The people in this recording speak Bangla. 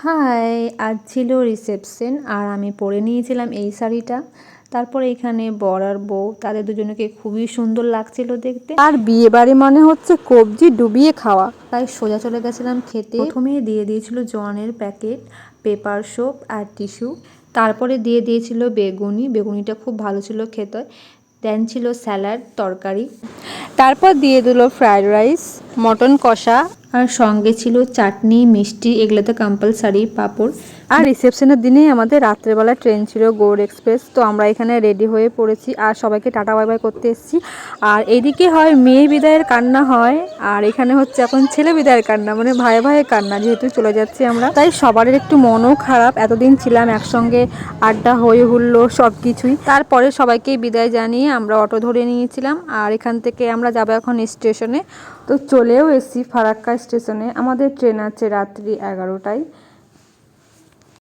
হাই, আজ ছিল রিসেপশন আর আমি পরে নিয়েছিলাম এই শাড়িটা। তারপরে এখানে বর আর বউ তাদের দুজনকে খুবই সুন্দর লাগছিল দেখতে। আর বিয়ে বাড়ি মানে হচ্ছে কবজি ডুবিয়ে খাওয়া। তাই সোজা চলে গেছিলাম খেতে। প্রথমে দিয়ে দিয়েছিল জনের প্যাকেট, পেপার সোপ আর টিস্যু। তারপরে দিয়ে দিয়েছিল বেগুনি, বেগুনিটা খুব ভালো ছিল খেতে। দেন ছিল স্যালাড, তরকারি। তারপর দিয়ে দিল ফ্রাইড রাইস, মটন কষা। আর সঙ্গে ছিল চাটনি, মিষ্টি, এগুলো তো কম্পালসারি, পাঁপড়। আর রিসেপশনের দিনেই আমাদের রাত্রেবেলা ট্রেন ছিল গৌড় এক্সপ্রেস। তো আমরা এখানে রেডি হয়ে পড়েছি আর সবাইকে টাটা বাই বাই করতে এসেছি। আর এদিকে হয় মেয়ে বিদায়ের কান্না হয়, আর এখানে হচ্ছে এখন ছেলে বিদায়ের কান্না, মানে ভাইয়ে ভাইয়ে কান্না, যেহেতু চলে যাচ্ছি আমরা। তাই সবার একটু মনও খারাপ, এতদিন ছিলাম একসঙ্গে, আড্ডা হয়ে হুল্লো সব কিছুই। তারপরে সবাইকে বিদায় জানিয়ে আমরা অটো ধরে নিয়েছিলাম আর এখান থেকে আমরা যাবো এখন স্টেশনে। তো চলেও এসেছি ফারাক্কা স্টেশনে। আমাদের ট্রেন আছে রাত্রি 11টায়।